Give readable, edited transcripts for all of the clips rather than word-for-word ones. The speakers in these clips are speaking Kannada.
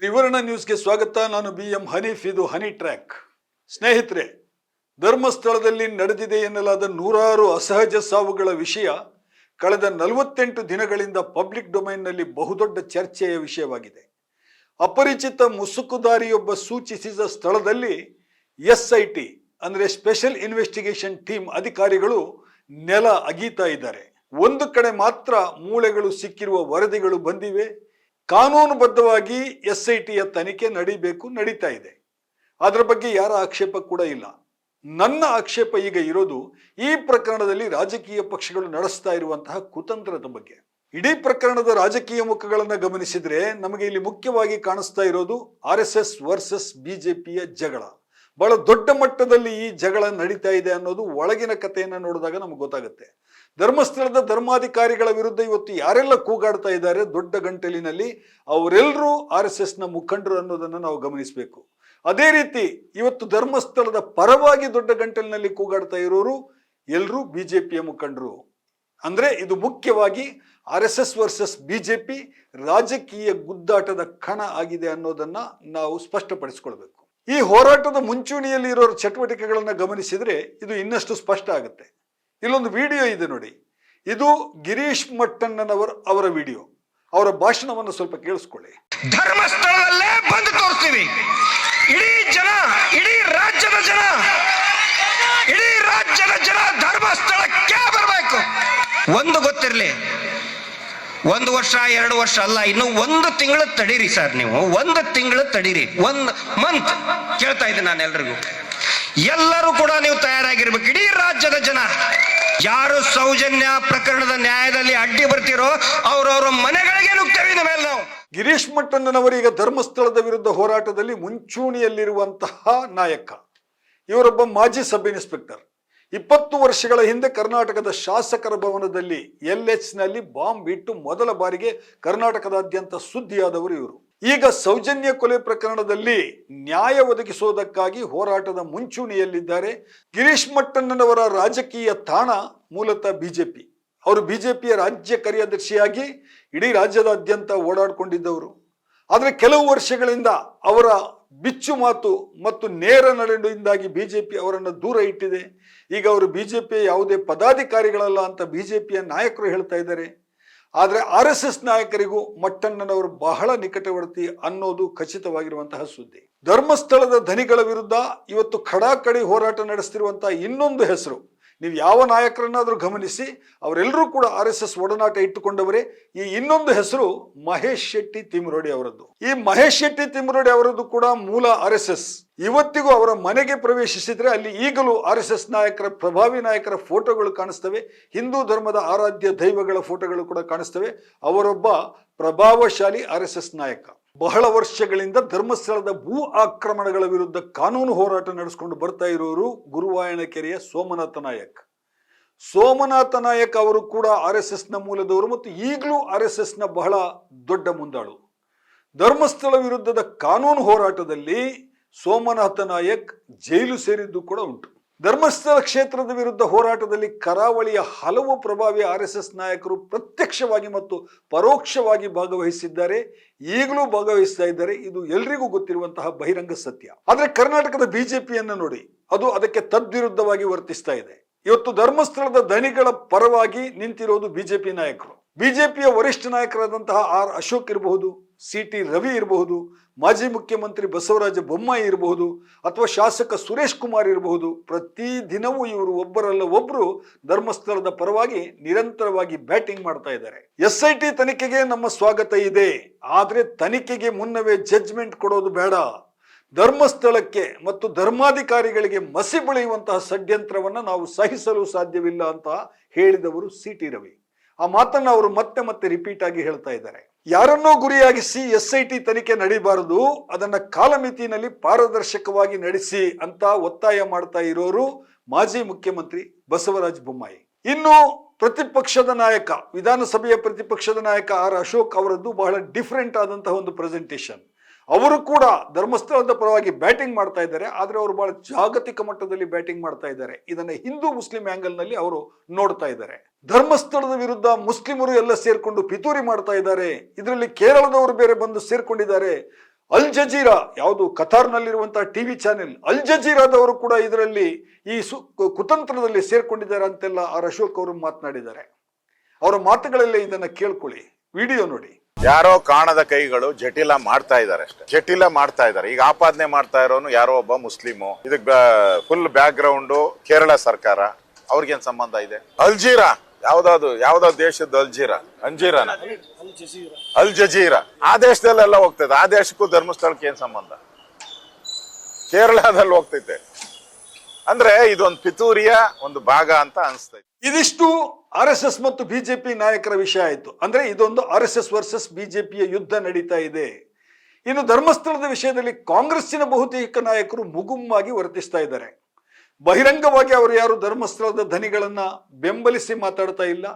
ತ್ರಿವರ್ಣ ನ್ಯೂಸ್ಗೆ ಸ್ವಾಗತ. ನಾನು BM ಹನೀಫ್. ಇದು ಹನಿ ಟ್ರ್ಯಾಕ್. ಸ್ನೇಹಿತರೆ, ಧರ್ಮಸ್ಥಳದಲ್ಲಿ ನಡೆದಿದೆ ಎನ್ನಲಾದ ನೂರಾರು ಅಸಹಜ ಸಾವುಗಳ ವಿಷಯ ಕಳೆದ 48 ದಿನಗಳಿಂದ ಪಬ್ಲಿಕ್ ಡೊಮೈನ್ನಲ್ಲಿ ಬಹುದೊಡ್ಡ ಚರ್ಚೆಯ ವಿಷಯವಾಗಿದೆ. ಅಪರಿಚಿತ ಮುಸುಕುದಾರಿಯೊಬ್ಬ ಸೂಚಿಸಿದ ಸ್ಥಳದಲ್ಲಿ SIT ಅಂದರೆ ಸ್ಪೆಷಲ್ ಇನ್ವೆಸ್ಟಿಗೇಷನ್ ಟೀಮ್ ಅಧಿಕಾರಿಗಳು ನೆಲ ಅಗೀತಾ ಇದ್ದಾರೆ. ಒಂದು ಕಡೆ ಮಾತ್ರ ಮೂಳೆಗಳು ಸಿಕ್ಕಿರುವ ವರದಿಗಳು ಬಂದಿವೆ. ಕಾನೂನುಬದ್ಧವಾಗಿ SITಯ ತನಿಖೆ ನಡೀತಾ ಇದೆ. ಅದರ ಬಗ್ಗೆ ಯಾರ ಆಕ್ಷೇಪ ಕೂಡ ಇಲ್ಲ. ನನ್ನ ಆಕ್ಷೇಪ ಈಗ ಇರೋದು ಈ ಪ್ರಕರಣದಲ್ಲಿ ರಾಜಕೀಯ ಪಕ್ಷಗಳು ನಡೆಸ್ತಾ ಇರುವಂತಹ ಕುತಂತ್ರದ ಬಗ್ಗೆ. ಇಡೀ ಪ್ರಕರಣದ ರಾಜಕೀಯ ಮುಖಗಳನ್ನು ಗಮನಿಸಿದ್ರೆ ನಮಗೆ ಇಲ್ಲಿ ಮುಖ್ಯವಾಗಿ ಕಾಣಿಸ್ತಾ ಇರೋದು RSS ವರ್ಸಸ್ BJPಯ ಜಗಳ. ಬಹಳ ದೊಡ್ಡ ಮಟ್ಟದಲ್ಲಿ ಈ ಜಗಳ ನಡೀತಾ ಇದೆ ಅನ್ನೋದು ಒಳಗಿನ ಕಥೆಯನ್ನು ನೋಡಿದಾಗ ನಮ್ಗೆ ಗೊತ್ತಾಗುತ್ತೆ. ಧರ್ಮಸ್ಥಳದ ಧರ್ಮಾಧಿಕಾರಿಗಳ ವಿರುದ್ಧ ಇವತ್ತು ಯಾರೆಲ್ಲ ಕೂಗಾಡ್ತಾ ಇದ್ದಾರೆ ದೊಡ್ಡ ಗಂಟಲಿನಲ್ಲಿ, ಅವರೆಲ್ಲರೂ RSSನ ಮುಖಂಡರು ಅನ್ನೋದನ್ನು ನಾವು ಗಮನಿಸಬೇಕು. ಅದೇ ರೀತಿ ಇವತ್ತು ಧರ್ಮಸ್ಥಳದ ಪರವಾಗಿ ದೊಡ್ಡ ಗಂಟಲಿನಲ್ಲಿ ಕೂಗಾಡ್ತಾ ಇರೋರು ಎಲ್ಲರೂ BJPಯ ಮುಖಂಡರು. ಅಂದ್ರೆ ಇದು ಮುಖ್ಯವಾಗಿ RSS ವರ್ಸಸ್ BJP ರಾಜಕೀಯ ಗುದ್ದಾಟದ ಕಣ ಆಗಿದೆ ಅನ್ನೋದನ್ನ ನಾವು ಸ್ಪಷ್ಟಪಡಿಸಿಕೊಳ್ಬೇಕು. ಈ ಹೋರಾಟದ ಮುಂಚೂಣಿಯಲ್ಲಿ ಇರೋರ ಚಟುವಟಿಕೆಗಳನ್ನ ಗಮನಿಸಿದ್ರೆ ಇದು ಇನ್ನಷ್ಟು ಸ್ಪಷ್ಟ ಆಗುತ್ತೆ. ಇಲ್ಲೊಂದು ವಿಡಿಯೋ ಇದೆ ನೋಡಿ. ಇದು ಗಿರೀಶ್ ಮಟ್ಟಣ್ಣನವರ ವಿಡಿಯೋ. ಅವರ ಭಾಷಣವನ್ನು ಸ್ವಲ್ಪ ಕೇಳಿಸ್ಕೊಳ್ಳಿ. ಧರ್ಮಸ್ಥಳದಲ್ಲೇ ಬಂದು ತೋರಿಸ್ತೀವಿ. ಇಡೀ ರಾಜ್ಯದ ಜನ ಧರ್ಮಸ್ಥಳಕ್ಕೆ ಬರಬೇಕು. ಒಂದು ಗೊತ್ತಿರಲಿ, 1 ವರ್ಷ 2 ವರ್ಷ ಅಲ್ಲ, ಇನ್ನು 1 ತಿಂಗಳು ತಡೀರಿ ಸರ್. ನೀವು 1 ತಿಂಗಳು ತಡೀರಿ, 1 ಮಂತ್ ಕೇಳ್ತಾ ಇದ್ದೀನಿ ನಾನು ಎಲ್ರಿಗೂ. ಎಲ್ಲರೂ ಕೂಡ ನೀವು ತಯಾರಾಗಿರ್ಬೇಕು. ಇಡೀ ರಾಜ್ಯದ ಜನ ಯಾರು ಸೌಜನ್ಯ ಪ್ರಕರಣದ ನ್ಯಾಯದಲ್ಲಿ ಅಡ್ಡಿ ಬರ್ತಿರೋ ಅವ್ರವ್ರ ಮನೆಗಳಿಗೆ ನುಗ್ತೇವೆ ಮೇಲೆ ನಾವು. ಗಿರೀಶ್ ಮಟ್ಟಣ್ಣನವರೀಗ ಧರ್ಮಸ್ಥಳದ ವಿರುದ್ಧ ಹೋರಾಟದಲ್ಲಿ ಮುಂಚೂಣಿಯಲ್ಲಿರುವಂತಹ ನಾಯಕ. ಇವರೊಬ್ಬ ಮಾಜಿ ಸಬ್ ಇನ್ಸ್ಪೆಕ್ಟರ್. 20 ವರ್ಷಗಳ ಹಿಂದೆ ಕರ್ನಾಟಕದ ಶಾಸಕರ ಭವನದಲ್ಲಿ LHನಲ್ಲಿ ಬಾಂಬ್ ಇಟ್ಟು ಮೊದಲ ಬಾರಿಗೆ ಕರ್ನಾಟಕದಾದ್ಯಂತ ಸುದ್ದಿಯಾದವರು ಇವರು. ಈಗ ಸೌಜನ್ಯ ಕೊಲೆ ಪ್ರಕರಣದಲ್ಲಿ ನ್ಯಾಯ ಒದಗಿಸೋದಕ್ಕಾಗಿ ಹೋರಾಟದ ಮುಂಚೂಣಿಯಲ್ಲಿದ್ದಾರೆ. ಗಿರೀಶ್ ಮಟ್ಟಣ್ಣನವರ ರಾಜಕೀಯ ತಾಣ ಮೂಲತಃ BJP. ಅವರು BJPಯ ರಾಜ್ಯ ಕಾರ್ಯದರ್ಶಿಯಾಗಿ ಇಡೀ ರಾಜ್ಯದಾದ್ಯಂತ ಓಡಾಡಿಕೊಂಡಿದ್ದವರು. ಆದರೆ ಕೆಲವು ವರ್ಷಗಳಿಂದ ಅವರ ಬಿಚ್ಚು ಮಾತು ಮತ್ತು ನೇರ ನಡೆಯಿಂದಾಗಿ BJP ಅವರನ್ನು ದೂರ ಇಟ್ಟಿದೆ. ಈಗ ಅವರು BJPಯ ಯಾವುದೇ ಪದಾಧಿಕಾರಿಗಳಲ್ಲ ಅಂತ BJPಯ ನಾಯಕರು ಹೇಳ್ತಾ ಇದ್ದಾರೆ. ಆದರೆ RSS ನಾಯಕರಿಗೂ ಮಟ್ಟಣ್ಣನವರು ಬಹಳ ನಿಕಟವರ್ತಿ ಅನ್ನೋದು ಖಚಿತವಾಗಿರುವಂತಹ ಸುದ್ದಿ. ಧರ್ಮಸ್ಥಳದ ಧನಿಗಳ ವಿರುದ್ಧ ಇವತ್ತು ಖಡಾಖಡಿ ಹೋರಾಟ ನಡೆಸ್ತಿರುವಂತಹ ಇನ್ನೊಂದು ಹೆಸರು, ನೀವು ಯಾವ ನಾಯಕರನ್ನಾದ್ರೂ ಗಮನಿಸಿ ಅವರೆಲ್ಲರೂ ಕೂಡ RSS ಒಡನಾಟ ಇಟ್ಟುಕೊಂಡವರೇ. ಈ ಇನ್ನೊಂದು ಹೆಸರು ಮಹೇಶ್ ಶೆಟ್ಟಿ ತಿಮ್ರೋಡಿ ಅವರದ್ದು. ಈ ಮಹೇಶ್ ಶೆಟ್ಟಿ ತಿಮ್ರೋಡಿ ಅವರದ್ದು ಕೂಡ ಮೂಲ RSS. ಇವತ್ತಿಗೂ ಅವರ ಮನೆಗೆ ಪ್ರವೇಶಿಸಿದ್ರೆ ಅಲ್ಲಿ ಈಗಲೂ RSS ನಾಯಕರ, ಪ್ರಭಾವಿ ನಾಯಕರ ಫೋಟೋಗಳು ಕಾಣಿಸ್ತವೆ. ಹಿಂದೂ ಧರ್ಮದ ಆರಾಧ್ಯ ದೈವಗಳ ಫೋಟೋಗಳು ಕೂಡ ಕಾಣಿಸ್ತವೆ. ಅವರೊಬ್ಬ ಪ್ರಭಾವಶಾಲಿ RSS ನಾಯಕ. ಬಹಳ ವರ್ಷಗಳಿಂದ ಧರ್ಮಸ್ಥಳದ ಭೂ ಆಕ್ರಮಣಗಳ ವಿರುದ್ಧ ಕಾನೂನು ಹೋರಾಟ ನಡೆಸಿಕೊಂಡು ಬರ್ತಾ ಇರೋರು ಗುರುವಾಯಣಕೆರೆಯ ಸೋಮನಾಥ ನಾಯಕ್ ಅವರು ಕೂಡ RSSನ ಮೂಲದವರು ಮತ್ತು ಈಗಲೂ RSSನ ಬಹಳ ದೊಡ್ಡ ಮುಂದಾಳು. ಧರ್ಮಸ್ಥಳ ವಿರುದ್ಧದ ಕಾನೂನು ಹೋರಾಟದಲ್ಲಿ ಸೋಮನಾಥ ನಾಯಕ್ ಜೈಲು ಸೇರಿದ್ದು ಕೂಡ ಉಂಟು. ಧರ್ಮಸ್ಥಳ ಕ್ಷೇತ್ರದ ವಿರುದ್ಧ ಹೋರಾಟದಲ್ಲಿ ಕರಾವಳಿಯ ಹಲವು ಪ್ರಭಾವಿ RSS ನಾಯಕರು ಪ್ರತ್ಯಕ್ಷವಾಗಿ ಮತ್ತು ಪರೋಕ್ಷವಾಗಿ ಭಾಗವಹಿಸಿದ್ದಾರೆ, ಈಗಲೂ ಭಾಗವಹಿಸ್ತಾ ಇದ್ದಾರೆ. ಇದು ಎಲ್ರಿಗೂ ಗೊತ್ತಿರುವಂತಹ ಬಹಿರಂಗ ಸತ್ಯ. ಆದರೆ ಕರ್ನಾಟಕದ BJPಯನ್ನು ನೋಡಿ, ಅದು ಅದಕ್ಕೆ ತದ್ವಿರುದ್ಧವಾಗಿ ವರ್ತಿಸ್ತಾ ಇದೆ. ಇವತ್ತು ಧರ್ಮಸ್ಥಳದ ಧನಿಗಳ ಪರವಾಗಿ ನಿಂತಿರೋದು BJP ನಾಯಕರು. BJPಯ ವರಿಷ್ಠ ನಾಯಕರಾದಂತಹ R ಅಶೋಕ್ ಇರಬಹುದು, CT ರವಿ ಇರಬಹುದು, ಮಾಜಿ ಮುಖ್ಯಮಂತ್ರಿ ಬಸವರಾಜ ಬೊಮ್ಮಾಯಿ ಇರಬಹುದು, ಅಥವಾ ಶಾಸಕ ಸುರೇಶ್ ಕುಮಾರ್ ಇರಬಹುದು. ಪ್ರತಿ ದಿನವೂ ಇವರು ಒಬ್ಬರಲ್ಲ ಒಬ್ಬರು ಧರ್ಮಸ್ಥಳದ ಪರವಾಗಿ ನಿರಂತರವಾಗಿ ಬ್ಯಾಟಿಂಗ್ ಮಾಡ್ತಾ ಇದ್ದಾರೆ. SIT ತನಿಖೆಗೆ ನಮ್ಮ ಸ್ವಾಗತ ಇದೆ, ಆದ್ರೆ ತನಿಖೆಗೆ ಮುನ್ನವೇ ಜಡ್ಜ್ಮೆಂಟ್ ಕೊಡೋದು ಬೇಡ. ಧರ್ಮಸ್ಥಳಕ್ಕೆ ಮತ್ತು ಧರ್ಮಾಧಿಕಾರಿಗಳಿಗೆ ಮಸಿ ಬಳಿಯುವಂತಹ ಷಡ್ಯಂತ್ರವನ್ನ ನಾವು ಸಹಿಸಲು ಸಾಧ್ಯವಿಲ್ಲ ಅಂತ ಹೇಳಿದವರು CT ರವಿ. ಆ ಮಾತನ್ನ ಅವರು ಮತ್ತೆ ರಿಪೀಟ್ ಆಗಿ ಹೇಳ್ತಾ ಇದ್ದಾರೆ. ಯಾರನ್ನೋ ಗುರಿಯಾಗಿಸಿ SIT ತನಿಖೆ ನಡೀಬಾರದು, ಅದನ್ನ ಕಾಲಮಿತಿನಲ್ಲಿ ಪಾರದರ್ಶಕವಾಗಿ ನಡೆಸಿ ಅಂತ ಒತ್ತಾಯ ಮಾಡ್ತಾ ಇರೋರು ಮಾಜಿ ಮುಖ್ಯಮಂತ್ರಿ ಬಸವರಾಜ ಬೊಮ್ಮಾಯಿ. ಇನ್ನು ಪ್ರತಿಪಕ್ಷದ ನಾಯಕ, ವಿಧಾನಸಭೆಯ ಪ್ರತಿಪಕ್ಷದ ನಾಯಕ R ಅಶೋಕ್ ಅವರದ್ದು ಬಹಳ ಡಿಫರೆಂಟ್ ಆದಂತಹ ಒಂದು ಪ್ರೆಸೆಂಟೇಷನ್. ಅವರು ಕೂಡ ಧರ್ಮಸ್ಥಳದ ಪರವಾಗಿ ಬ್ಯಾಟಿಂಗ್ ಮಾಡ್ತಾ ಇದ್ದಾರೆ, ಆದ್ರೆ ಅವರು ಬಹಳ ಜಾಗತಿಕ ಮಟ್ಟದಲ್ಲಿ ಬ್ಯಾಟಿಂಗ್ ಮಾಡ್ತಾ ಇದ್ದಾರೆ. ಇದನ್ನ ಹಿಂದೂ ಮುಸ್ಲಿಂ ಆಂಗಲ್ ನಲ್ಲಿ ಅವರು ನೋಡ್ತಾ ಇದ್ದಾರೆ. ಧರ್ಮಸ್ಥಳದ ವಿರುದ್ಧ ಮುಸ್ಲಿಮರು ಎಲ್ಲ ಸೇರ್ಕೊಂಡು ಪಿತೂರಿ ಮಾಡ್ತಾ ಇದ್ದಾರೆ. ಇದರಲ್ಲಿ ಕೇರಳದವರು ಬೇರೆ ಬಂದು ಸೇರ್ಕೊಂಡಿದ್ದಾರೆ. ಅಲ್ ಜಜೀರಾ, ಯಾವುದು ಕತಾರ್ನಲ್ಲಿರುವಂತಹ ಟಿವಿ ಚಾನೆಲ್ ಅಲ್ ಜಜೀರಾದವರು ಕೂಡ ಇದರಲ್ಲಿ ಈ ಕುತಂತ್ರದಲ್ಲಿ ಸೇರ್ಕೊಂಡಿದ್ದಾರೆ ಅಂತೆಲ್ಲ ಆರ್ ಅಶೋಕ್ ಅವರು ಮಾತನಾಡಿದ್ದಾರೆ. ಅವರ ಮಾತುಗಳಲ್ಲೇ ಇದನ್ನ ಕೇಳ್ಕೊಳ್ಳಿ, ವಿಡಿಯೋ ನೋಡಿ. ಯಾರೋ ಕಾಣದ ಕೈಗಳು ಜಟಿಲ ಮಾಡ್ತಾ ಇದ್ದಾರೆ ಅಷ್ಟೇ, ಜಟಿಲ ಮಾಡ್ತಾ ಇದ್ದಾರೆ. ಈಗ ಆಪಾದನೆ ಮಾಡ್ತಾ ಇರೋನು ಯಾರೋ ಒಬ್ಬ ಮುಸ್ಲಿಮು, ಇದಕ್ಕೆ ಫುಲ್ ಬ್ಯಾಕ್ ಗ್ರೌಂಡ್ ಕೇರಳ ಸರ್ಕಾರ, ಅವ್ರಿಗೇನ್ ಸಂಬಂಧ ಇದೆ? ಅಲ್ಜೀರಾ ಯಾವ್ದಾದ್ರು ದೇಶದ ಅಂಜೀರಾನ ಅಲ್ ಜಜೀರಾ ಆ ದೇಶದಲ್ಲೆಲ್ಲ ಹೋಗ್ತದೆ. ಆ ದೇಶಕ್ಕೂ ಧರ್ಮಸ್ಥಳಕ್ಕೆ ಏನ್ ಸಂಬಂಧ? ಕೇರಳದಲ್ಲಿ ಹೋಗ್ತೈತೆ ಅಂದ್ರೆ ಇದೊಂದು ಪಿತೂರಿಯ ಒಂದು ಭಾಗ ಅಂತ ಅನಿಸ್ತೈತೆ. ಇದಿಷ್ಟು RSS ಮತ್ತು ಬಿಜೆಪಿ ನಾಯಕರ ವಿಷಯ ಆಯಿತು. ಅಂದ್ರೆ ಇದೊಂದು RSS ವರ್ಸಸ್ ಬಿಜೆಪಿಯ ಯುದ್ಧ ನಡೀತಾ ಇದೆ. ಇನ್ನು ಧರ್ಮಸ್ಥಳದ ವಿಷಯದಲ್ಲಿ ಕಾಂಗ್ರೆಸ್ಸಿನ ಬಹುತೇಕ ನಾಯಕರು ಮುಗುಮ್ಮಾಗಿ ವರ್ತಿಸ್ತಾ ಇದ್ದಾರೆ. ಬಹಿರಂಗವಾಗಿ ಅವರು ಯಾರು ಧರ್ಮಸ್ಥಳದ ಧನಿಗಳನ್ನ ಬೆಂಬಲಿಸಿ ಮಾತಾಡ್ತಾ ಇಲ್ಲ.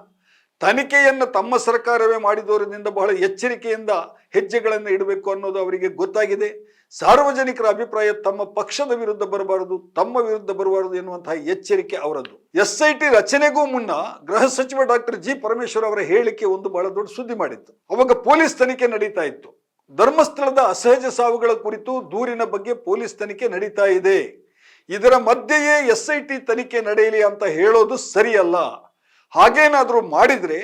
ತನಿಖೆಯನ್ನ ತಮ್ಮ ಸರ್ಕಾರವೇ ಮಾಡಿದವರಿಂದ ಬಹಳ ಎಚ್ಚರಿಕೆಯಿಂದ ಹೆಜ್ಜೆಗಳನ್ನು ಇಡಬೇಕು ಅನ್ನೋದು ಅವರಿಗೆ ಗೊತ್ತಾಗಿದೆ. ಸಾರ್ವಜನಿಕರ ಅಭಿಪ್ರಾಯ ತಮ್ಮ ಪಕ್ಷದ ವಿರುದ್ಧ ಬರಬಾರದು, ತಮ್ಮ ವಿರುದ್ಧ ಬರಬಾರದು ಎನ್ನುವಂತಹ ಎಚ್ಚರಿಕೆ ಅವರದ್ದು. SIT ರಚನೆಗೂ ಮುನ್ನ ಗೃಹ ಸಚಿವ ಡಾಕ್ಟರ್ ಜಿ ಪರಮೇಶ್ವರ್ ಅವರ ಹೇಳಿಕೆ ಒಂದು ಬಹಳ ದೊಡ್ಡ ಸುದ್ದಿ ಮಾಡಿತ್ತು. ಅವಾಗ ಪೊಲೀಸ್ ತನಿಖೆ ನಡೀತಾ ಇತ್ತು. ಧರ್ಮಸ್ಥಳದ ಅಸಹಜ ಸಾವುಗಳ ಕುರಿತು ದೂರಿನ ಬಗ್ಗೆ ಪೊಲೀಸ್ ತನಿಖೆ ನಡೀತಾ ಇದೆ. ಇದರ ಮಧ್ಯೆಯೇ SIT ತನಿಖೆ ನಡೆಯಲಿ ಅಂತ ಹೇಳೋದು ಸರಿಯಲ್ಲ. ಹಾಗೇನಾದ್ರೂ ಮಾಡಿದ್ರೆ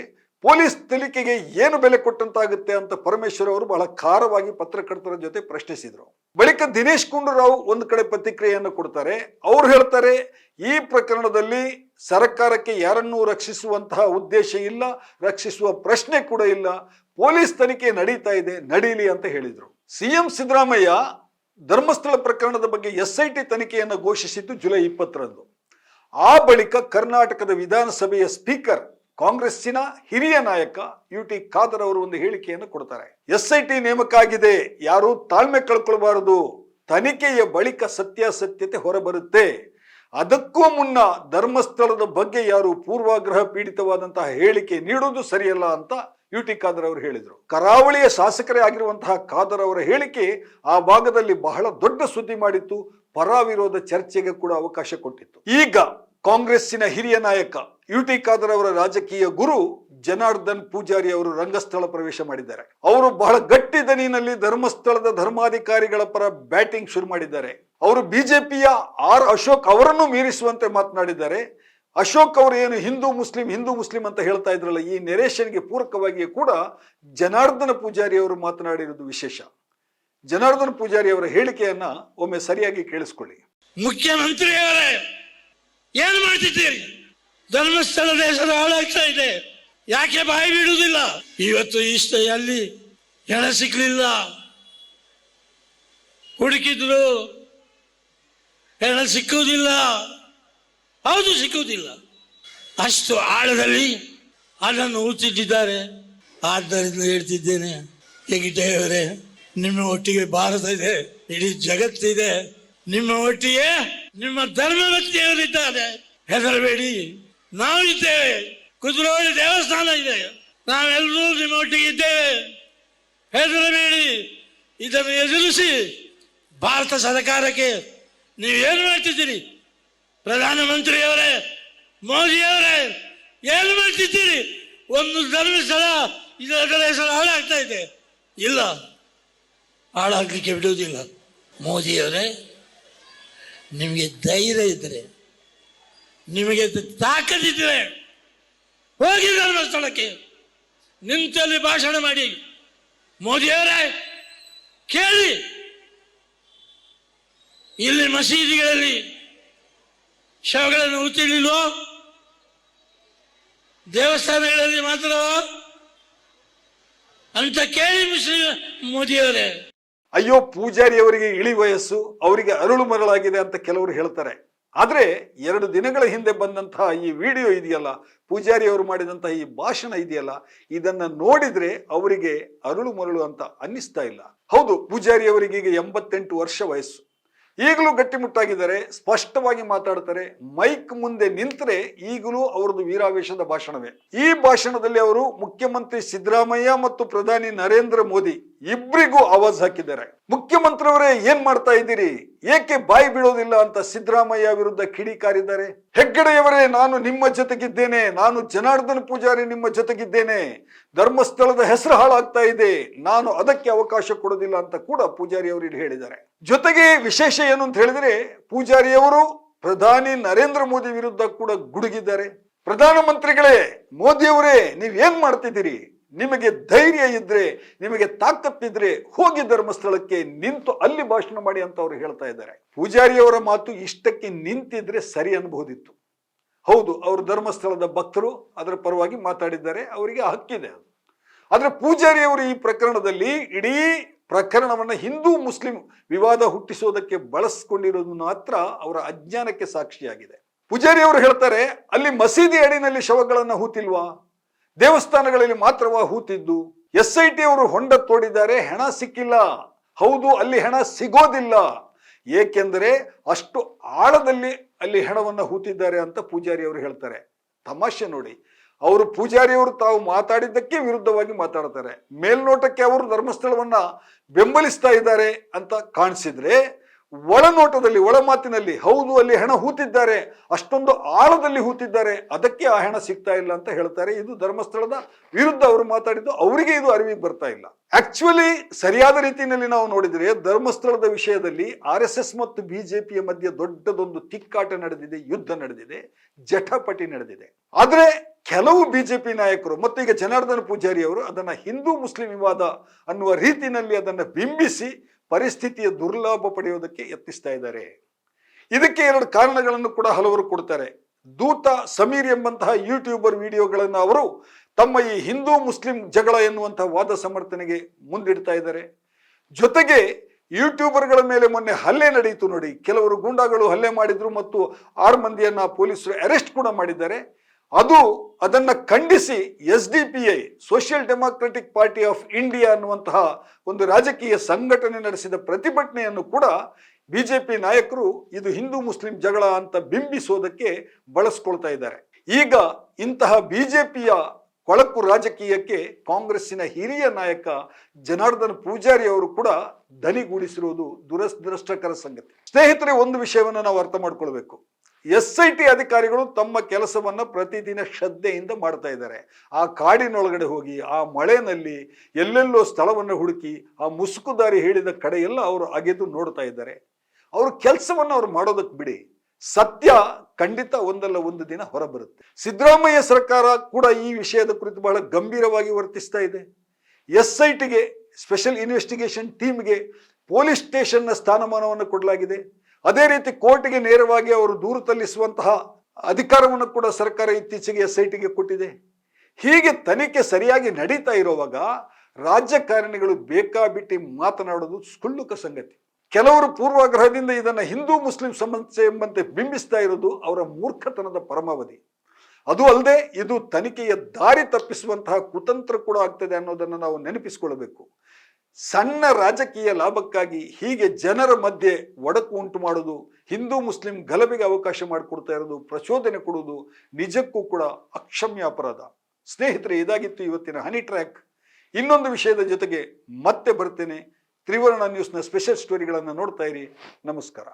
ಪೊಲೀಸ್ ತನಿಖೆಗೆ ಏನು ಬೆಲೆ ಕೊಟ್ಟಂತಾಗುತ್ತೆ ಅಂತ ಪರಮೇಶ್ವರ್ ಅವರು ಬಹಳ ಖಾರವಾಗಿ ಪತ್ರಕರ್ತರ ಜೊತೆ ಪ್ರಶ್ನಿಸಿದ್ರು. ಬಳಿಕ ದಿನೇಶ್ ಗುಂಡೂರಾವ್ ಒಂದು ಕಡೆ ಪ್ರತಿಕ್ರಿಯೆಯನ್ನು ಕೊಡ್ತಾರೆ. ಅವ್ರು ಹೇಳ್ತಾರೆ, ಈ ಪ್ರಕರಣದಲ್ಲಿ ಸರ್ಕಾರಕ್ಕೆ ಯಾರನ್ನೂ ರಕ್ಷಿಸುವಂತಹ ಉದ್ದೇಶ ಇಲ್ಲ, ರಕ್ಷಿಸುವ ಪ್ರಶ್ನೆ ಕೂಡ ಇಲ್ಲ, ಪೊಲೀಸ್ ತನಿಖೆ ನಡೀತಾ ಇದೆ, ನಡೀಲಿ ಅಂತ ಹೇಳಿದ್ರು. CM ಸಿದ್ದರಾಮಯ್ಯ ಧರ್ಮಸ್ಥಳ ಪ್ರಕರಣದ ಬಗ್ಗೆ SIT ತನಿಖೆಯನ್ನು ಘೋಷಿಸಿದ್ದು ಜುಲೈ 20ರಂದು. ಆ ಬಳಿಕ ಕರ್ನಾಟಕದ ವಿಧಾನಸಭೆಯ ಸ್ಪೀಕರ್ ಕಾಂಗ್ರೆಸ್ಸಿನ ಹಿರಿಯ ನಾಯಕ UT ಖಾದರ್ ಅವರು ಒಂದು ಹೇಳಿಕೆಯನ್ನು ಕೊಡ್ತಾರೆ. SIT ನೇಮಕ ಆಗಿದೆ, ಯಾರು ತಾಳ್ಮೆ ಕಳ್ಕೊಳ್ಬಾರದು, ತನಿಖೆಯ ಬಳಿಕ ಸತ್ಯಾಸತ್ಯತೆ ಹೊರಬರುತ್ತೆ. ಅದಕ್ಕೂ ಮುನ್ನ ಧರ್ಮಸ್ಥಳದ ಬಗ್ಗೆ ಯಾರು ಪೂರ್ವಾಗ್ರಹ ಪೀಡಿತವಾದಂತಹ ಹೇಳಿಕೆ ನೀಡುವುದು ಸರಿಯಲ್ಲ ಅಂತ UT ಖಾದರ್ ಅವರು ಹೇಳಿದರು. ಕರಾವಳಿಯ ಶಾಸಕರೇ ಆಗಿರುವಂತಹ ಖಾದರ್ ಅವರ ಹೇಳಿಕೆ ಆ ಭಾಗದಲ್ಲಿ ಬಹಳ ದೊಡ್ಡ ಸುದ್ದಿ ಮಾಡಿತ್ತು, ಪರ ವಿರೋಧ ಚರ್ಚೆಗೆ ಕೂಡ ಅವಕಾಶ ಕೊಟ್ಟಿತ್ತು. ಈಗ ಕಾಂಗ್ರೆಸ್ಸಿನ ಹಿರಿಯ ನಾಯಕ UT ಖಾದರ್ ಅವರ ರಾಜಕೀಯ ಗುರು ಜನಾರ್ದನ್ ಪೂಜಾರಿ ಅವರು ರಂಗಸ್ಥಳ ಪ್ರವೇಶ ಮಾಡಿದ್ದಾರೆ. ಅವರು ಬಹಳ ಗಟ್ಟಿ ದನಿನಲ್ಲಿ ಧರ್ಮಸ್ಥಳದ ಧರ್ಮಾಧಿಕಾರಿಗಳ ಪರ ಬ್ಯಾಟಿಂಗ್ ಶುರು ಮಾಡಿದ್ದಾರೆ. ಅವರು ಬಿಜೆಪಿಯ ಆರ್ ಅಶೋಕ್ ಅವರನ್ನು ಮೀರಿಸುವಂತೆ ಮಾತನಾಡಿದ್ದಾರೆ. ಅಶೋಕ್ ಅವರು ಏನು ಹಿಂದೂ ಮುಸ್ಲಿಂ ಅಂತ ಹೇಳ್ತಾ ಇದ್ರಲ್ಲ, ಈ ನೆರೇಷನ್ಗೆ ಪೂರಕವಾಗಿಯೇ ಕೂಡ ಜನಾರ್ದನ ಪೂಜಾರಿ ಅವರು ಮಾತನಾಡಿರುವುದು ವಿಶೇಷ. ಜನಾರ್ದನ ಪೂಜಾರಿ ಅವರ ಹೇಳಿಕೆಯನ್ನ ಒಮ್ಮೆ ಸರಿಯಾಗಿ ಕೇಳಿಸ್ಕೊಳ್ಳಿ. ಮುಖ್ಯಮಂತ್ರಿಯವರೇ, ಏನ್ ಮಾಡ್ತಿದ್ದೀರಿ? ಧರ್ಮಸ್ಥಳ ದೇಶದ ಹಾಳಾಗ್ತಾ ಇದೆ, ಯಾಕೆ ಬಾಯಿ ಬಿಡುವುದಿಲ್ಲ? ಇವತ್ತು ಇಷ್ಟ ಅಲ್ಲಿ ಹೆಣ ಸಿಕ್ಕಲಿಲ್ಲ, ಹುಡುಕಿದ್ರು ಹೆಣ ಸಿಕ್ಕುವುದಿಲ್ಲ. ಹೌದು, ಸಿಕ್ಕುವುದಿಲ್ಲ. ಅಷ್ಟು ಆಳದಲ್ಲಿ ಅದನ್ನು ಹೂತಿಟ್ಟಿದ್ದಾರೆ. ಆದ್ದರಿಂದ ಹೇಳ್ತಿದ್ದೇನೆ, ಹೆಗ್ಡೆಯವರೇ, ನಿಮ್ಮ ಒಟ್ಟಿಗೆ ಭಾರತ ಇದೆ, ಇಡೀ ಜಗತ್ತಿದೆ. ನಿಮ್ಮ ಒಟ್ಟಿಗೆ ನಿಮ್ಮ ಧರ್ಮವತ್ತಿಯವರಿದ್ದಾರೆ, ಹೆದರಬೇಡಿ, ನಾವಿದ್ದೇವೆ. ಕುದುರೋಳಿ ದೇವಸ್ಥಾನ ಇದೆ, ನಾವೆಲ್ಲರೂ ನಿಮ್ಮ ಒಟ್ಟಿಗೆ ಇದ್ದೇವೆ, ಹೆದರಬೇಡಿ. ಇದನ್ನು ಎದುರಿಸಿ ಭಾರತ ಸರ್ಕಾರಕ್ಕೆ ನೀವೇನು ಮಾಡ್ತಿದ್ದೀರಿ? ಪ್ರಧಾನಮಂತ್ರಿಯವರೇ, ಮೋದಿಯವರೇ, ಏನು ಮಾಡ್ತಿದ್ದೀರಿ? ಒಂದು ಧರ್ಮಸ್ಥಳ ಇದರ ಹೆಸರು ಹಾಳಾಗ್ತಾ ಇದೆ. ಇಲ್ಲ, ಹಾಳಾಗಲಿಕ್ಕೆ ಬಿಡುವುದಿಲ್ಲ. ಮೋದಿಯವರೇ, ನಿಮಗೆ ಧೈರ್ಯ ಇದ್ದರೆ, ನಿಮಗೆ ತಾಕತ್ತಿದ್ರೆ ಹೋಗಿ ಧರ್ಮಸ್ಥಳಕ್ಕೆ, ನಿಂತಲ್ಲಿ ಭಾಷಣ ಮಾಡಿ. ಮೋದಿಯವರೇ, ಕೇಳಿ, ಇಲ್ಲಿ ಮಸೀದಿಗಳಲ್ಲಿ ಶವಗಳನ್ನು ಹೂತಿರ್ಲಿಲ್ವೋ? ದೇವಸ್ಥಾನಗಳಲ್ಲಿ ಮಾತ್ರ ಅಂತ ಕೇಳಿ ಮೋದಿಯವರೇ. ಅಯ್ಯೋ, ಪೂಜಾರಿ ಅವರಿಗೆ ಇಳಿ ವಯಸ್ಸು, ಅವರಿಗೆ ಅರಳು ಮರಳಾಗಿದೆ ಅಂತ ಕೆಲವರು ಹೇಳ್ತಾರೆ. ಆದ್ರೆ 2 ದಿನಗಳ ಹಿಂದೆ ಬಂದಂತಹ ಈ ವಿಡಿಯೋ ಇದೆಯಲ್ಲ, ಪೂಜಾರಿ ಅವರು ಮಾಡಿದಂತಹ ಈ ಭಾಷಣ ಇದೆಯಲ್ಲ, ಇದನ್ನ ನೋಡಿದ್ರೆ ಅವರಿಗೆ ಅರಳು ಮರಳು ಅಂತ ಅನ್ನಿಸ್ತಾ ಇಲ್ಲ. ಹೌದು, ಪೂಜಾರಿ ಅವರಿಗೆ ಈಗ 88 ವರ್ಷ ವಯಸ್ಸು, ಈಗಲೂ ಗಟ್ಟಿಮುಟ್ಟಾಗಿದ್ದಾರೆ, ಸ್ಪಷ್ಟವಾಗಿ ಮಾತಾಡ್ತಾರೆ. ಮೈಕ್ ಮುಂದೆ ನಿಂತರೆ ಈಗಲೂ ಅವರದು ವೀರಾವೇಶದ ಭಾಷಣವೇ. ಈ ಭಾಷಣದಲ್ಲಿ ಅವರು ಮುಖ್ಯಮಂತ್ರಿ ಸಿದ್ದರಾಮಯ್ಯ ಮತ್ತು ಪ್ರಧಾನಿ ನರೇಂದ್ರ ಮೋದಿ ಇಬ್ಬರಿಗೂ ಆವಾಜ್ ಹಾಕಿದ್ದಾರೆ. ಮುಖ್ಯಮಂತ್ರಿಯವರೇ ಏನ್ ಮಾಡ್ತಾ ಇದ್ದೀರಿ, ಏಕೆ ಬಾಯಿ ಬಿಡೋದಿಲ್ಲ ಅಂತ ಸಿದ್ದರಾಮಯ್ಯ ವಿರುದ್ಧ ಕಿಡಿಕಾರಿದ್ದಾರೆ. ಹೆಗ್ಗಡೆಯವರೇ, ನಾನು ನಿಮ್ಮ ಜೊತೆಗಿದ್ದೇನೆ, ನಾನು ಜನಾರ್ದನ್ ಪೂಜಾರಿ ನಿಮ್ಮ ಜೊತೆಗಿದ್ದೇನೆ, ಧರ್ಮಸ್ಥಳದ ಹೆಸರು ಹಾಳಾಗ್ತಾ ಇದೆ, ನಾನು ಅದಕ್ಕೆ ಅವಕಾಶ ಕೊಡೋದಿಲ್ಲ ಅಂತ ಕೂಡ ಪೂಜಾರಿ ಅವರು ಇಲ್ಲಿ ಹೇಳಿದ್ದಾರೆ. ಜೊತೆಗೆ ವಿಶೇಷ ಏನು ಅಂತ ಹೇಳಿದ್ರೆ, ಪೂಜಾರಿಯವರು ಪ್ರಧಾನಿ ನರೇಂದ್ರ ಮೋದಿ ವಿರುದ್ಧ ಕೂಡ ಗುಡುಗಿದ್ದಾರೆ. ಪ್ರಧಾನಮಂತ್ರಿಗಳೇ, ಮೋದಿಯವರೇ, ನೀವ್ ಏನ್ ಮಾಡ್ತಿದ್ದೀರಿ, ನಿಮಗೆ ಧೈರ್ಯ ಇದ್ರೆ, ನಿಮಗೆ ತಾಕತ್ತಿದ್ರೆ ಹೋಗಿ ಧರ್ಮಸ್ಥಳಕ್ಕೆ ನಿಂತು ಅಲ್ಲಿ ಭಾಷಣ ಮಾಡಿ ಅಂತ ಅವರು ಹೇಳ್ತಾ ಇದ್ದಾರೆ. ಪೂಜಾರಿಯವರ ಮಾತು ಇಷ್ಟಕ್ಕೆ ನಿಂತಿದ್ರೆ ಸರಿ ಅನ್ಬಹುದಿತ್ತು. ಹೌದು, ಅವರು ಧರ್ಮಸ್ಥಳದ ಭಕ್ತರು, ಅದರ ಪರವಾಗಿ ಮಾತಾಡಿದ್ದಾರೆ, ಅವರಿಗೆ ಹಕ್ಕಿದೆ ಅದು. ಆದ್ರೆ ಪೂಜಾರಿಯವರು ಈ ಪ್ರಕರಣದಲ್ಲಿ ಇಡೀ ಪ್ರಕರಣವನ್ನ ಹಿಂದೂ ಮುಸ್ಲಿಂ ವಿವಾದ ಹುಟ್ಟಿಸೋದಕ್ಕೆ ಬಳಸ್ಕೊಂಡಿರೋದು ಮಾತ್ರ ಅವರ ಅಜ್ಞಾನಕ್ಕೆ ಸಾಕ್ಷಿಯಾಗಿದೆ. ಪೂಜಾರಿ ಅವರು ಹೇಳ್ತಾರೆ, ಅಲ್ಲಿ ಮಸೀದಿ ಅಡಿನಲ್ಲಿ ಶವಗಳನ್ನ ಹೂತಿಲ್ವಾ, ದೇವಸ್ಥಾನಗಳಲ್ಲಿ ಮಾತ್ರವಾ ಹೂತಿದ್ದು, SIT ಅವರು ಹೊಂಡ ತೋಡಿದ್ದಾರೆ, ಹೆಣ ಸಿಕ್ಕಿಲ್ಲ. ಹೌದು, ಅಲ್ಲಿ ಹೆಣ ಸಿಗೋದಿಲ್ಲ, ಏಕೆಂದರೆ ಅಷ್ಟು ಆಳದಲ್ಲಿ ಅಲ್ಲಿ ಹೆಣವನ್ನ ಹೂತಿದ್ದಾರೆ ಅಂತ ಪೂಜಾರಿ ಅವರು ಹೇಳ್ತಾರೆ. ತಮಾಷೆ ನೋಡಿ, ಅವರು ಪೂಜಾರಿಯವರು ತಾವು ಮಾತಾಡಿದ್ದಕ್ಕೆ ವಿರುದ್ಧವಾಗಿ ಮಾತಾಡ್ತಾರೆ. ಮೇಲ್ನೋಟಕ್ಕೆ ಅವರು ಧರ್ಮಸ್ಥಳವನ್ನ ಬೆಂಬಲಿಸ್ತಾ ಇದ್ದಾರೆ ಅಂತ ಕಾಣಿಸಿದ್ರೆ, ಒಳನೋಟದಲ್ಲಿ, ಒಳ ಮಾತಿನಲ್ಲಿ ಹೌದು ಅಲ್ಲಿ ಹೆಣ ಹೂತಿದ್ದಾರೆ, ಅಷ್ಟೊಂದು ಆಳದಲ್ಲಿ ಹೂತಿದ್ದಾರೆ, ಅದಕ್ಕೆ ಆ ಹೆಣ ಸಿಗ್ತಾ ಇಲ್ಲ ಅಂತ ಹೇಳ್ತಾರೆ. ಇದು ಧರ್ಮಸ್ಥಳದ ವಿರುದ್ಧ ಅವರು ಮಾತಾಡಿದ್ದು, ಅವರಿಗೆ ಇದು ಅರಿವಿಗೆ ಬರ್ತಾ ಇಲ್ಲ. ಆಕ್ಚುಲಿ ಸರಿಯಾದ ರೀತಿಯಲ್ಲಿ ನಾವು ನೋಡಿದ್ರೆ ಧರ್ಮಸ್ಥಳದ ವಿಷಯದಲ್ಲಿ RSS ಮತ್ತು BJPಯ ಮಧ್ಯೆ ದೊಡ್ಡದೊಂದು ತಿಕ್ಕಾಟ ನಡೆದಿದೆ, ಯುದ್ಧ ನಡೆದಿದೆ, ಜಟಾಪಟಿ ನಡೆದಿದೆ. ಆದ್ರೆ ಕೆಲವು BJP ನಾಯಕರು ಮತ್ತು ಈಗ ಜನಾರ್ದನ್ ಪೂಜಾರಿ ಅವರು ಅದನ್ನ ಹಿಂದೂ ಮುಸ್ಲಿಂ ವಿವಾದ ಅನ್ನುವ ರೀತಿಯಲ್ಲಿ ಅದನ್ನ ಬಿಂಬಿಸಿ ಪರಿಸ್ಥಿತಿಯ ದುರ್ಲಾಭ ಪಡೆಯೋದಕ್ಕೆ ಯತ್ನಿಸ್ತಾ ಇದ್ದಾರೆ. ಇದಕ್ಕೆ ಎರಡು ಕಾರಣಗಳನ್ನು ಕೂಡ ಹಲವರು ಕೊಡ್ತಾರೆ. ದೂತ ಸಮೀರ್ ಎಂಬಂತಹ ಯೂಟ್ಯೂಬರ್ ವಿಡಿಯೋಗಳನ್ನು ಅವರು ತಮ್ಮ ಈ ಹಿಂದೂ ಮುಸ್ಲಿಂ ಜಗಳ ಎನ್ನುವಂತಹ ವಾದ ಸಮರ್ಥನೆಗೆ ಮುಂದಿಡ್ತಾ ಇದ್ದಾರೆ. ಜೊತೆಗೆ ಯೂಟ್ಯೂಬರ್ಗಳ ಮೇಲೆ ಮೊನ್ನೆ ಹಲ್ಲೆ ನಡೆಯಿತು ನೋಡಿ, ಕೆಲವರು ಗೂಂಡಾಗಳು ಹಲ್ಲೆ ಮಾಡಿದ್ರು ಮತ್ತು 6 ಮಂದಿಯನ್ನ ಪೊಲೀಸರು ಅರೆಸ್ಟ್ ಕೂಡ ಮಾಡಿದ್ದಾರೆ. ಅದನ್ನ ಖಂಡಿಸಿ SDPI, social democratic party of India ಅನ್ನುವಂತಹ ಒಂದು ರಾಜಕೀಯ ಸಂಘಟನೆ ನಡೆಸಿದ ಪ್ರತಿಭಟನೆಯನ್ನು ಕೂಡ BJP ನಾಯಕರು ಇದು ಹಿಂದೂ ಮುಸ್ಲಿಂ ಜಗಳ ಅಂತ ಬಿಂಬಿಸೋದಕ್ಕೆ ಬಳಸ್ಕೊಳ್ತಾ ಇದ್ದಾರೆ. ಈಗ ಇಂತಹ BJPಯ ಕೊಳಕು ರಾಜಕೀಯಕ್ಕೆ ಕಾಂಗ್ರೆಸ್ಸಿನ ಹಿರಿಯ ನಾಯಕ ಜನಾರ್ದನ್ ಪೂಜಾರಿ ಅವರು ಕೂಡ ದನಿಗೂಡಿಸಿರುವುದು ದುರದೃಷ್ಟಕರ ಸಂಗತಿ. ಸ್ನೇಹಿತರೆ, ಒಂದು ವಿಷಯವನ್ನು ನಾವು ಅರ್ಥ ಮಾಡ್ಕೊಳ್ಬೇಕು. SIT ಅಧಿಕಾರಿಗಳು ತಮ್ಮ ಕೆಲಸವನ್ನ ಪ್ರತಿದಿನ ಶ್ರದ್ಧೆಯಿಂದ ಮಾಡ್ತಾ ಇದ್ದಾರೆ. ಆ ಕಾಡಿನೊಳಗಡೆ ಹೋಗಿ ಆ ಮಳೆನಲ್ಲಿ ಎಲ್ಲೆಲ್ಲೋ ಸ್ಥಳವನ್ನು ಹುಡುಕಿ ಆ ಮುಸುಕುದಾರಿ ಹೇಳಿದ ಕಡೆ ಎಲ್ಲ ಅವರು ಅಗೆದು ನೋಡ್ತಾ ಇದ್ದಾರೆ. ಅವ್ರ ಕೆಲಸವನ್ನು ಅವ್ರು ಮಾಡೋದಕ್ಕೆ ಬಿಡಿ, ಸತ್ಯ ಖಂಡಿತ ಒಂದಲ್ಲ ಒಂದು ದಿನ ಹೊರಬರುತ್ತೆ. ಸಿದ್ದರಾಮಯ್ಯ ಸರ್ಕಾರ ಕೂಡ ಈ ವಿಷಯದ ಕುರಿತು ಬಹಳ ಗಂಭೀರವಾಗಿ ವರ್ತಿಸ್ತಾ ಇದೆ. SITಗೆ, ಸ್ಪೆಷಲ್ ಇನ್ವೆಸ್ಟಿಗೇಷನ್ ಟೀಮ್ಗೆ ಪೊಲೀಸ್ ಸ್ಟೇಷನ್ನ ಸ್ಥಾನಮಾನವನ್ನು ಕೊಡಲಾಗಿದೆ. ಅದೇ ರೀತಿ ಕೋರ್ಟ್ಗೆ ನೇರವಾಗಿ ಅವರು ದೂರು ಸಲ್ಲಿಸುವಂತಹ ಅಧಿಕಾರವನ್ನು ಕೂಡ ಸರ್ಕಾರ ಇತ್ತೀಚೆಗೆ SITಗೆ ಕೊಟ್ಟಿದೆ. ಹೀಗೆ ತನಿಖೆ ಸರಿಯಾಗಿ ನಡೀತಾ ಇರುವಾಗ ರಾಜಕಾರಣಿಗಳು ಬೇಕಾಬಿಟ್ಟಿ ಮಾತನಾಡೋದು ಕ್ಷುಲ್ಲಕ ಸಂಗತಿ. ಕೆಲವರು ಪೂರ್ವಾಗ್ರಹದಿಂದ ಇದನ್ನ ಹಿಂದೂ ಮುಸ್ಲಿಂ ಸಮಸ್ಯೆ ಎಂಬಂತೆ ಬಿಂಬಿಸ್ತಾ ಇರೋದು ಅವರ ಮೂರ್ಖತನದ ಪರಮಾವಧಿ. ಅದು ಅಲ್ಲದೆ ಇದು ತನಿಖೆಯ ದಾರಿ ತಪ್ಪಿಸುವಂತಹ ಕುತಂತ್ರ ಕೂಡ ಆಗ್ತದೆ ಅನ್ನೋದನ್ನು ನಾವು ನೆನಪಿಸಿಕೊಳ್ಳಬೇಕು. ಸಣ್ಣ ರಾಜಕೀಯ ಲಾಭಕ್ಕಾಗಿ ಹೀಗೆ ಜನರ ಮಧ್ಯೆ ಒಡಕು ಉಂಟು ಮಾಡೋದು, ಹಿಂದೂ ಮುಸ್ಲಿಂ ಗಲಭೆಗೆ ಅವಕಾಶ ಮಾಡಿಕೊಡ್ತಾ ಇರೋದು, ಪ್ರಚೋದನೆ ಕೊಡುವುದು ನಿಜಕ್ಕೂ ಕೂಡ ಅಕ್ಷಮ್ಯ ಅಪರಾಧ. ಸ್ನೇಹಿತರೆ, ಇದಾಗಿತ್ತು ಇವತ್ತಿನ ಹನಿ ಟ್ರ್ಯಾಕ್. ಇನ್ನೊಂದು ವಿಷಯದ ಜೊತೆಗೆ ಮತ್ತೆ ಬರ್ತೇನೆ. ತ್ರಿವರ್ಣ ನ್ಯೂಸ್ನ ಸ್ಪೆಷಲ್ ಸ್ಟೋರಿಗಳನ್ನು ನೋಡ್ತಾ ಇರಿ. ನಮಸ್ಕಾರ.